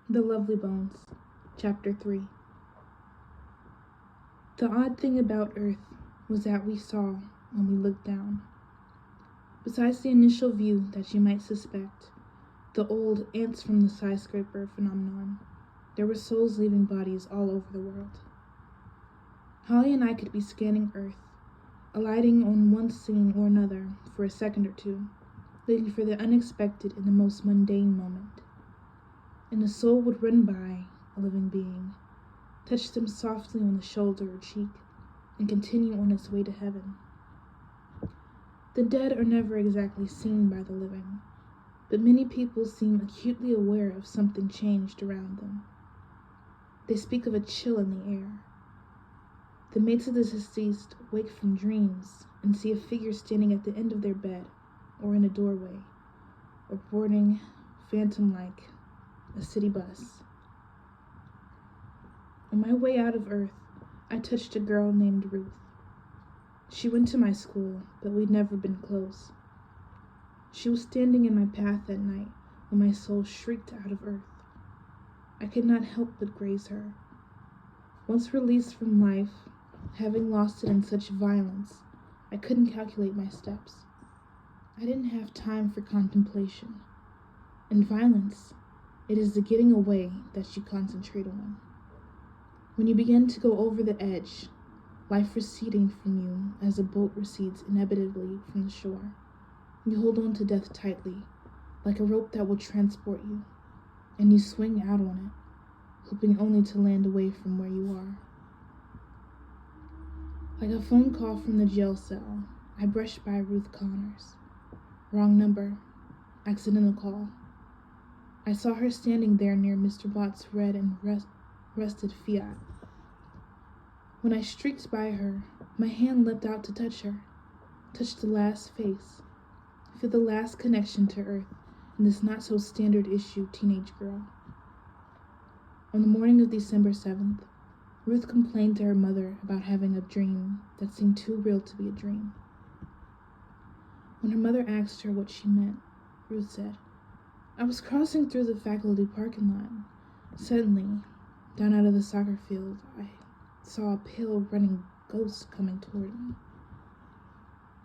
The Lovely Bones, Chapter 3. The odd thing about Earth was that we saw when we looked down. Besides the initial view that you might suspect, the old ants from the skyscraper phenomenon, there were souls leaving bodies all over the world. Holly and I could be scanning Earth, alighting on one scene or another for a second or two, waiting for the unexpected in the most mundane moment. And a soul would run by a living being, touch them softly on the shoulder or cheek, and continue on its way to heaven. The dead are never exactly seen by the living, but many people seem acutely aware of something changed around them. They speak of a chill in the air. The mates of the deceased wake from dreams and see a figure standing at the end of their bed, or in a doorway, or boarding, phantom-like, a city bus. On my way out of Earth, I touched a girl named Ruth. She went to my school, but we'd never been close. She was standing in my path that night when my soul shrieked out of Earth. I could not help but graze her. Once released from life, having lost it in such violence, I couldn't calculate my steps. I didn't have time for contemplation. In violence, it is the getting away that you concentrate on. When you begin to go over the edge, life receding from you as a boat recedes inevitably from the shore, you hold on to death tightly, like a rope that will transport you, and you swing out on it, hoping only to land away from where you are. Like a phone call from the jail cell, I brushed by Ruth Connors. Wrong number. Accidental call. I saw her standing there near Mr. Bott's red and rusted Fiat. When I streaked by her, my hand leapt out to touch her, touch the last face, feel the last connection to Earth in this not-so-standard issue teenage girl. On the morning of December 7th, Ruth complained to her mother about having a dream that seemed too real to be a dream. When her mother asked her what she meant, Ruth said, "I was crossing through the faculty parking lot. Suddenly, down out of the soccer field, I saw a pale running ghost coming toward me."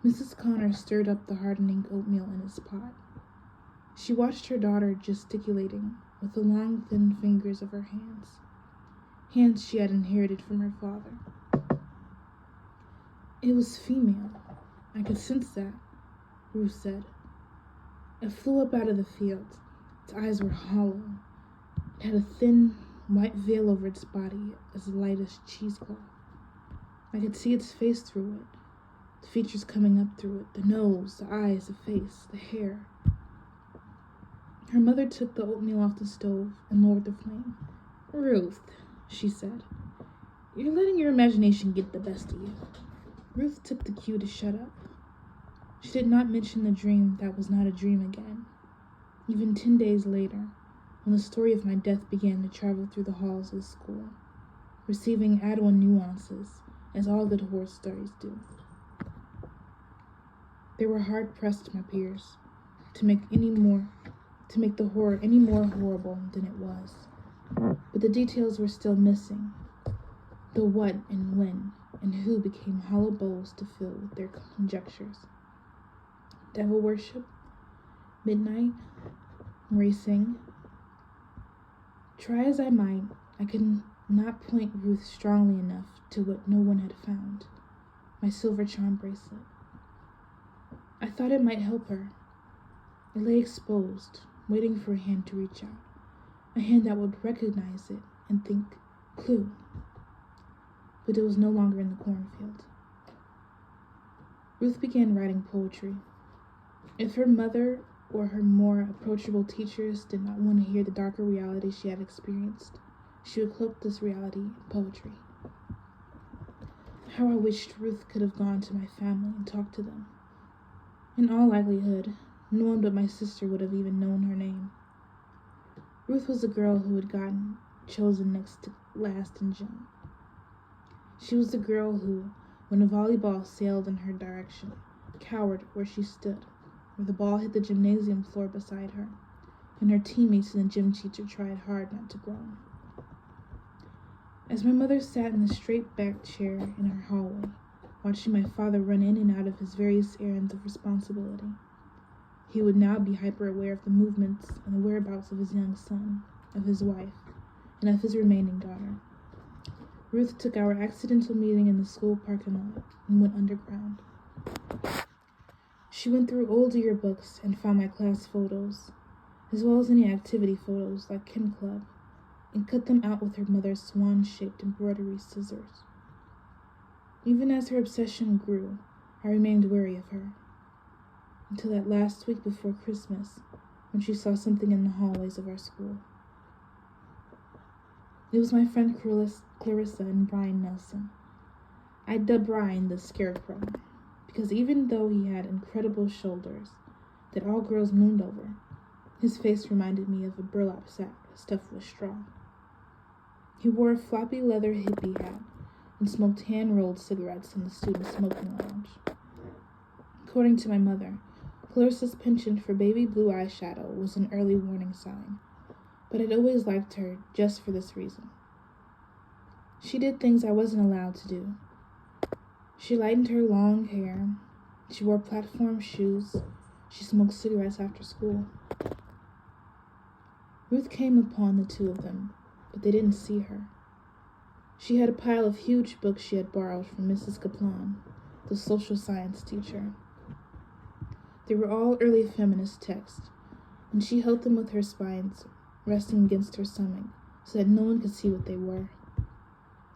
Mrs. Connor stirred up the hardening oatmeal in its pot. She watched her daughter gesticulating with the long, thin fingers of her hands she had inherited from her father. "It was female. I could sense that," Ruth said. "It flew up out of the field. Its eyes were hollow. It had a thin, white veil over its body as light as cheesecloth. I could see its face through it, the features coming up through it, the nose, the eyes, the face, the hair." Her mother took the oatmeal off the stove and lowered the flame. "Ruth," she said, "you're letting your imagination get the best of you." Ruth took the cue to shut up. She did not mention the dream that was not a dream again. Even 10 days later, when the story of my death began to travel through the halls of the school, receiving add-on nuances, as all good horror stories do. They were hard-pressed, my peers, to make the horror any more horrible than it was. But the details were still missing. The what and when and who became hollow bowls to fill with their conjectures. Devil worship, midnight, racing. Try as I might, I could not point Ruth strongly enough to what no one had found, my silver charm bracelet. I thought it might help her. It lay exposed, waiting for a hand to reach out, a hand that would recognize it and think, clue. But it was no longer in the cornfield. Ruth began writing poetry. If her mother or her more approachable teachers did not want to hear the darker reality she had experienced, she would cloak this reality in poetry. How I wished Ruth could have gone to my family and talked to them. In all likelihood, no one but my sister would have even known her name. Ruth was the girl who had gotten chosen next to last in gym. She was the girl who, when a volleyball sailed in her direction, cowered where she stood, where the ball hit the gymnasium floor beside her, and her teammates and the gym teacher tried hard not to groan. As my mother sat in the straight-backed chair in our hallway, watching my father run in and out of his various errands of responsibility, he would now be hyper-aware of the movements and the whereabouts of his young son, of his wife, and of his remaining daughter. Ruth took our accidental meeting in the school parking lot and went underground. She went through old yearbooks and found my class photos, as well as any activity photos like Chem Club, and cut them out with her mother's swan-shaped embroidery scissors. Even as her obsession grew, I remained wary of her, until that last week before Christmas, when she saw something in the hallways of our school. It was my friend Clarissa and Brian Nelson. I dubbed Brian the Scarecrow, because even though he had incredible shoulders that all girls mooned over, his face reminded me of a burlap sack stuffed with straw. He wore a floppy leather hippie hat and smoked hand-rolled cigarettes in the student smoking lounge. According to my mother, Clarissa's penchant for baby blue eyeshadow was an early warning sign, but I'd always liked her just for this reason. She did things I wasn't allowed to do. She lightened her long hair, she wore platform shoes, she smoked cigarettes after school. Ruth came upon the two of them, but they didn't see her. She had a pile of huge books she had borrowed from Mrs. Kaplan, the social science teacher. They were all early feminist texts, and she held them with her spines resting against her stomach so that no one could see what they were.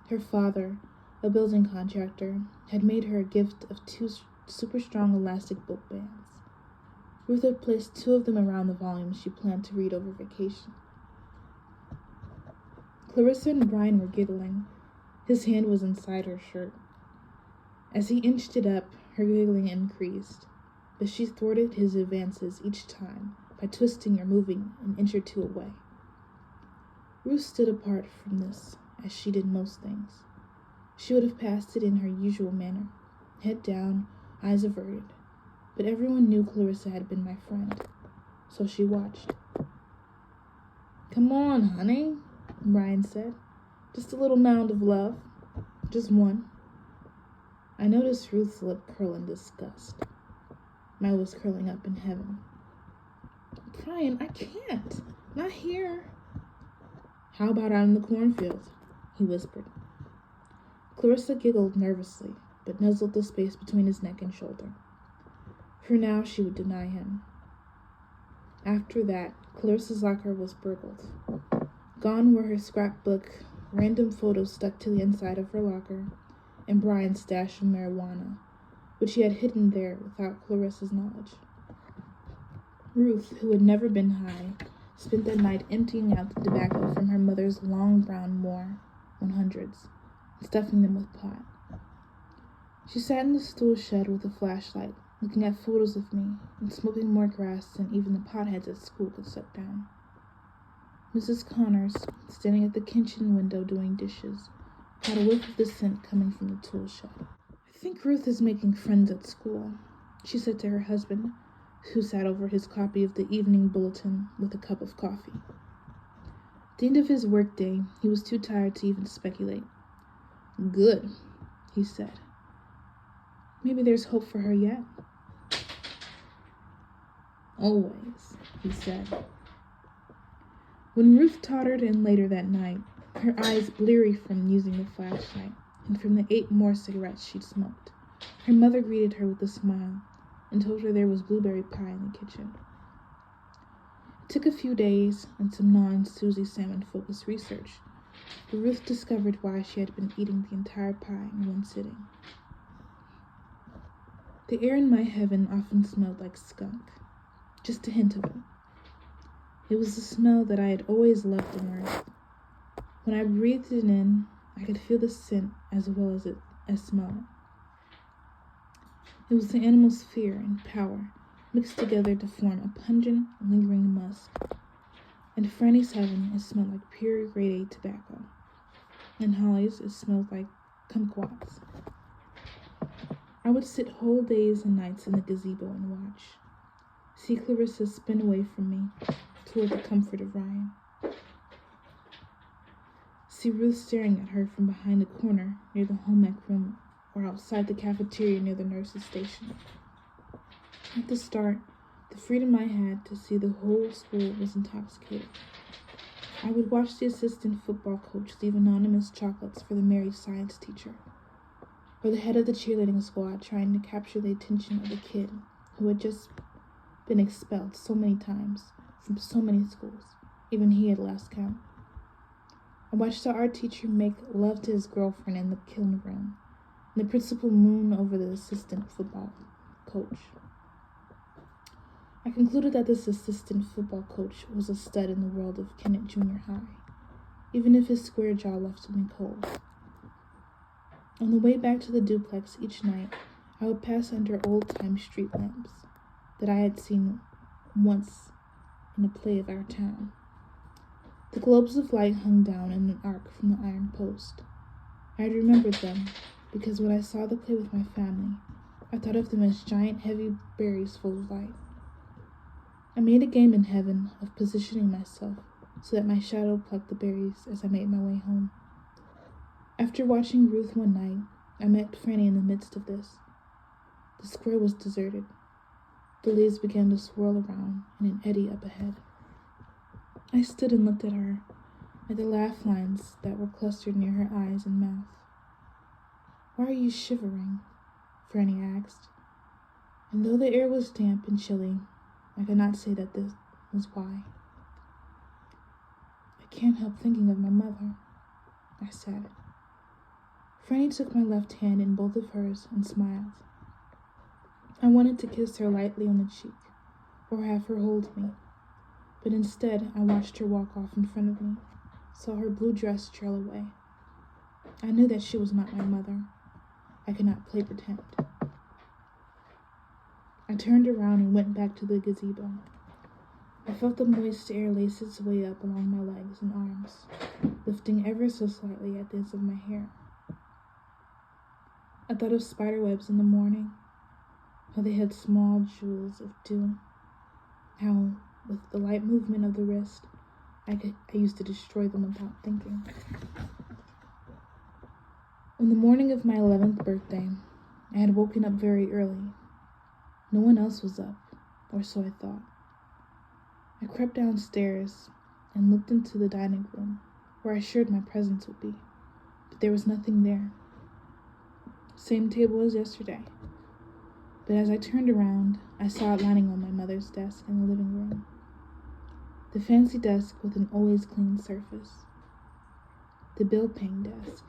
Her father, a building contractor, had made her a gift of 2 super strong elastic book bands. Ruth had placed 2 of them around the volumes she planned to read over vacation. Clarissa and Brian were giggling. His hand was inside her shirt. As he inched it up, her giggling increased, but she thwarted his advances each time by twisting or moving an inch or 2 away. Ruth stood apart from this, as she did most things. She would have passed it in her usual manner, head down, eyes averted, but everyone knew Clarissa had been my friend, so she watched. "Come on, honey," Brian said. "Just a little mound of love. Just one." I noticed Ruth's lip curl in disgust. Mine was curling up in heaven. "Brian, I can't. Not here." "How about out in the cornfield?" he whispered. Clarissa giggled nervously, but nuzzled the space between his neck and shoulder. For now, she would deny him. After that, Clarissa's locker was burgled. Gone were her scrapbook, random photos stuck to the inside of her locker, and Brian's stash of marijuana, which he had hidden there without Clarissa's knowledge. Ruth, who had never been high, spent that night emptying out the tobacco from her mother's long brown Moore 100s, stuffing them with pot. She sat in the stool shed with a flashlight, looking at photos of me and smoking more grass than even the potheads at school could suck down. Mrs. Connors, standing at the kitchen window doing dishes, caught a whiff of the scent coming from the tool shed. "I think Ruth is making friends at school," she said to her husband, who sat over his copy of the Evening Bulletin with a cup of coffee. At the end of his workday, he was too tired to even speculate. "Good," he said. "Maybe there's hope for her yet." "Always," he said. When Ruth tottered in later that night, her eyes bleary from using the flashlight and from the 8 more cigarettes she'd smoked, her mother greeted her with a smile and told her there was blueberry pie in the kitchen. It took a few days and some non-Susie Salmon-focused research, but Ruth discovered why she had been eating the entire pie in one sitting. The air in my heaven often smelled like skunk, just a hint of it. It was the smell that I had always loved on Earth. When I breathed it in, I could feel the scent as well as smell it. It was the animal's fear and power mixed together to form a pungent, lingering musk. In Franny's heaven, it smelled like pure grade A tobacco. In Holly's, it smelled like kumquats. I would sit whole days and nights in the gazebo and watch. See Clarissa spin away from me, toward the comfort of Ryan. See Ruth staring at her from behind the corner near the home ec room or outside the cafeteria near the nurse's station. At the start, the freedom I had to see the whole school was intoxicating. I would watch the assistant football coach leave anonymous chocolates for the merry science teacher, or the head of the cheerleading squad trying to capture the attention of a kid who had just been expelled so many times from so many schools, even he had lost count. I watched the art teacher make love to his girlfriend in the kiln room, and the principal moon over the assistant football coach. I concluded that this assistant football coach was a stud in the world of Kennett Junior High, even if his square jaw left me cold. On the way back to the duplex each night, I would pass under old-time street lamps that I had seen once in a play of our town. The globes of light hung down in an arc from the iron post. I had remembered them because when I saw the play with my family, I thought of them as giant, heavy berries full of light. I made a game in heaven of positioning myself so that my shadow plucked the berries as I made my way home. After watching Ruth one night, I met Franny in the midst of this. The square was deserted. The leaves began to swirl around in an eddy up ahead. I stood and looked at her, at the laugh lines that were clustered near her eyes and mouth. "Why are you shivering?" Franny asked. And though the air was damp and chilly, I could not say that this was why. "I can't help thinking of my mother," I said. Franny took my left hand in both of hers and smiled. I wanted to kiss her lightly on the cheek, or have her hold me, but instead I watched her walk off in front of me, saw her blue dress trail away. I knew that she was not my mother. I could not play pretend. I turned around and went back to the gazebo. I felt the moist air lace its way up along my legs and arms, lifting ever so slightly at the ends of my hair. I thought of spider webs in the morning, how they had small jewels of dew, how, with the light movement of the wrist, I used to destroy them without thinking. On the morning of my 11th birthday, I had woken up very early. No one else was up, or so I thought. I crept downstairs and looked into the dining room, where I assured my presence would be, but there was nothing there. Same table as yesterday. But as I turned around, I saw it lying on my mother's desk in the living room. The fancy desk with an always clean surface. The bill-paying desk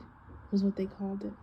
was what they called it.